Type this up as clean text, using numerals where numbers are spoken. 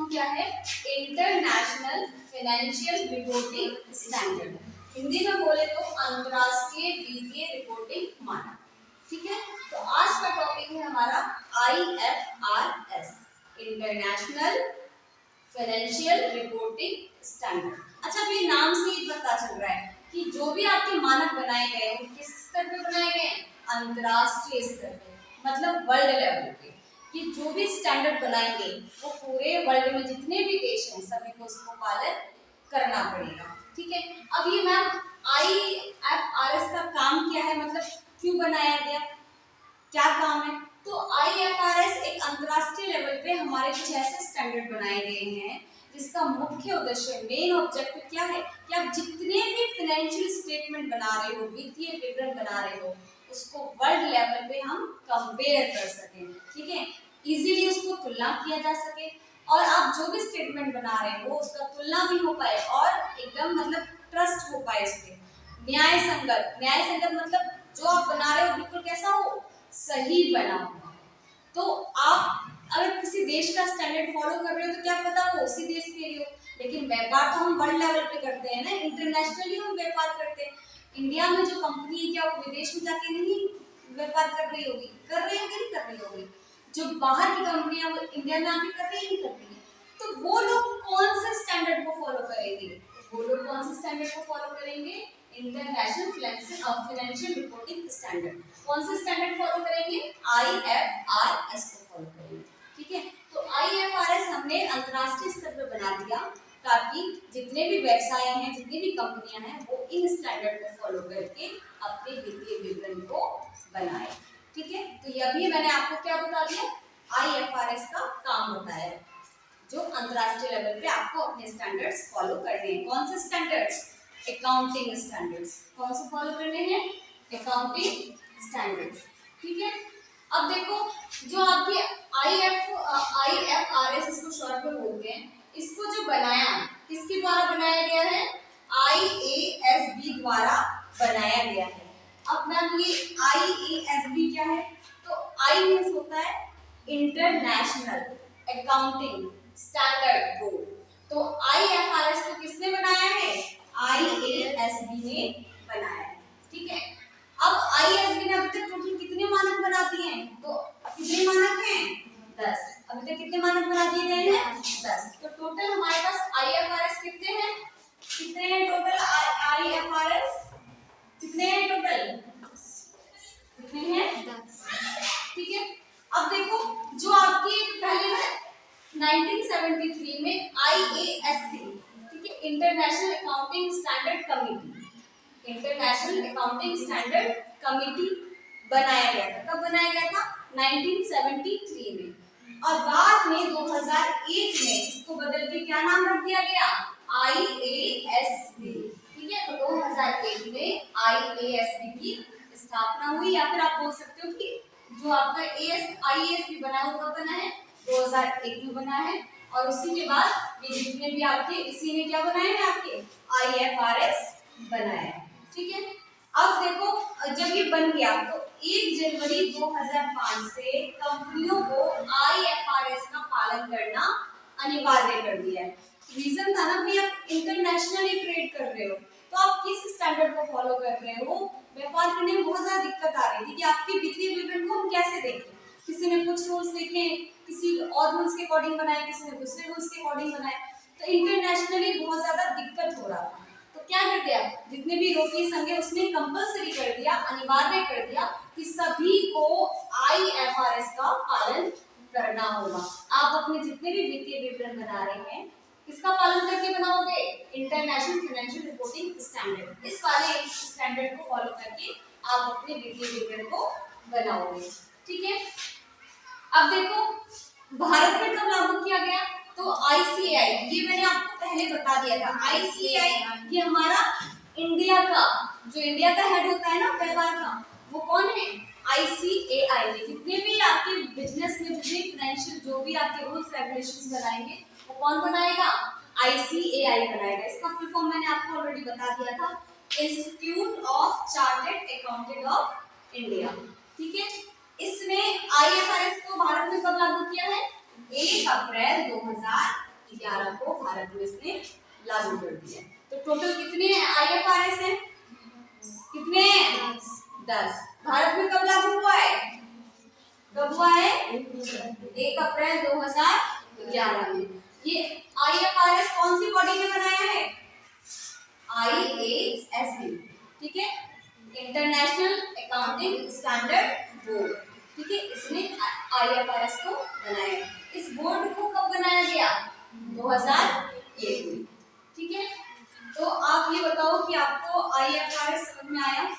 क्या है? International financial reporting standard. Hindi में बोले तो अंतरराष्ट्रीय वित्तीय रिपोर्टिंग मानक। ठीक है, तो आज का टॉपिक है हमारा IFRS, international financial reporting standard. अच्छा, तो ये नाम से ही पता चल रहा है कि जो भी आपके मानक बनाए गए हैं किस स्तर पे बनाए गए हैं? अंतरराष्ट्रीय स्तर पे, मतलब वर्ल्ड लेवल पे। कि जो भी स्टैंडर्ड बनाएंगे वो पूरे वर्ल्ड में जितने भी देश हैं सभी को उसको पालन करना पड़ेगा। ठीक है, अब ये मैम IFRS का काम क्या है, मतलब क्यों बनाया गया, क्या काम है? तो IFRS एक अंतरराष्ट्रीय लेवल पे हमारे कुछ ऐसे स्टैंडर्ड बनाए गए हैं जिसका मुख्य उद्देश्य, मेन ऑब्जेक्टिव क्या है कि आप जितने भी फाइनेंशियल स्टेटमेंट बना रहे हो, वित्तीय विवरण बना रहे हो, उसको वर्ल्ड लेवल पे हम कंपेयर कर सकें। ठीक है, इजीली उसको तुलना किया जा सके और आप जो भी स्टेटमेंट बना रहे हो उसका तुलना भी हो पाए और एकदम मतलब ट्रस्ट हो पाए उस पर। न्याय संगत, न्याय संगत मतलब जो आप बना रहे हो बिल्कुल कैसा हो, सही बना हुआ। तो आप अगर किसी देश का स्टैंडर्ड फॉलो कर रहे हो तो क्या पता वो उसी देश के लिए हो, लेकिन व्यापार तो हम वर्ल्ड लेवल पे करते हैं ना, इंटरनेशनली हम व्यापार करते हैं। इंडिया में जो कंपनी है क्या वो विदेश में जाके नहीं व्यापार कर रही होगी? कर रही होगी, नहीं कर रही होगी? जो बाहर की कंपनियां वो इंडिया में आके कर रही नहीं कर रही है, तो वो लोग कौन से स्टैंडर्ड को फॉलो करेंगे? वो लोग कौन से स्टैंडर्ड को फॉलो करेंगे? International financial reporting standard. कौन से स्टैंडर्ड फॉलो करेंगे? IFRS को फॉलो करेंगे। ठीक है, तो IFRS हमने अंतरराष्ट्रीय स्तर पर बना दिया ताकि जितने भी व्यवसाय हैं, जितनी भी कंपनियां हैं, वो इन स्टैंडर्ड को फॉलो करके अपने वित्तीय विवरण को बनाए। ठीक है, तो ये अभी मैंने आपको क्या बता दिया, IFRS का काम बताया, जो अंतरराष्ट्रीय लेवल पे आपको अपने स्टैंडर्ड्स फॉलो करने हैं। कौन से स्टैंडर्ड्स? Accounting standards. कौन से फॉलो करने हैं? Accounting standards. ठीक है, अब देखो जो आपके IFRS इसको शॉर्ट में बोलते हैं, इसको जो बनाया किसके द्वारा बनाया गया है? IASB द्वारा बनाया गया है। अब मैम ये IASB क्या है? तो I मींस होता है इंटरनेशनल अकाउंटिंग स्टैंडर्ड बोर्ड। तो IFRS को किसने बनाया है? IASB ने बनाया है। ठीक है, अब IASB ने अभी तक टोटल कितने मानक बना दिए हैं? तो कितने मानक हैं? 10। अभी तक कितने मानक बना दिए गए हैं? 10। तो टोटल हमारे पास IFRS कितने हैं? कितने हैं टोटल IFRS? कितने हैं टोटल? कितने हैं? 10। ठीक है, अब देखो जो आपकी पहले ना 1973 में IASC, ठीक है, international accounting standard committee, international accounting standard committee बनाया गया था। कब बनाया गया था? 1973 में। और बाद में 2001 में इसको बदल के क्या नाम रख दिया गया? IASB। ठीक है, तो 2001 में IASB की स्थापना हुई, या फिर आप बोल सकते हो कि जो आपका IASB बना है वो कब बना है? 2001 में बना है। और उसी के बाद ये जितने भी आपके इसी ने क्या बनाए हैं? आपके IFRS बनाया है। ठीक है, अब देखो जब ये बन गया तो 1 जनवरी 2005 से कंपनियों को IFRS का पालन करना अनिवार्य कर दिया है। रीजन था ना भाई आप इंटरनेशनली ट्रेड कर रहे हो तो आप किस स्टैंडर्ड को फॉलो कर रहे हो? व्यापार करने में बहुत ज्यादा दिक्कत आ रही थी कि आपके वित्तीय विवरण को हम कैसे देखें। किसी ने कुछ रूल्स देखे, किसी और रूल्स के अकॉर्डिंग बनाए, किसी ने दूसरे रूल्स के अकॉर्डिंग बनाए, तो इंटरनेशनली बहुत ज्यादा दिक्कत हो रहा था। तो क्या कर दिया, जितने भी यूरोपीय संघ है उसने कंपलसरी कर दिया, अनिवार्य कर दिया कि सभी को IFRS का पालन करना होगा। आप अपने जितने भी वित्तीय विवरण बना रहे हैं किसका पालन करके बनाओगे? International financial reporting standard. इस वाले स्टैंडर्ड को फॉलो करके आप अपने वित्तीय विवरण को बनाओगे। ठीक है, अब देखो भारत में कब लागू किया गया? तो ICAI, ये मैंने आपको पहले बता दिया था। ICAI ये हमारा इंडिया का, जो इंडिया का हेड होता है ना व्यापार का, वो कौन है? ICAI में जितने भी आपके बिजनेस में जितने फाइनेंशियल जो भी आपके रूल्स रेगुलेशंस बनाएंगे वो कौन बनाएगा? ICAI बनाएगा। इसका फुल फॉर्म मैंने आपको ऑलरेडी बता दिया था, institute of chartered accountant of India. ठीक है, इसने IFRS को भारत में कब लागू किया है? 1 अप्रैल 2001 2011 को भारत में इसने लागू कर दिया। तो टोटल कितने IFRS हैं? कितने? 10। भारत में कब लागू हुआ है? कब हुआ है? 1 अप्रैल 2011 में। ये IFRS कौन सी बॉडी ने बनाया है? IASB, ठीक है, इंटरनेशनल अकाउंटिंग स्टैंडर्ड बोर्ड, ठीक है, इसने IFRS को बनाया। इस बोर्ड को कब बनाया गया? 2001 में, ठीक है। तो आप ये बताओ कि आपको IFRS समझ में आया?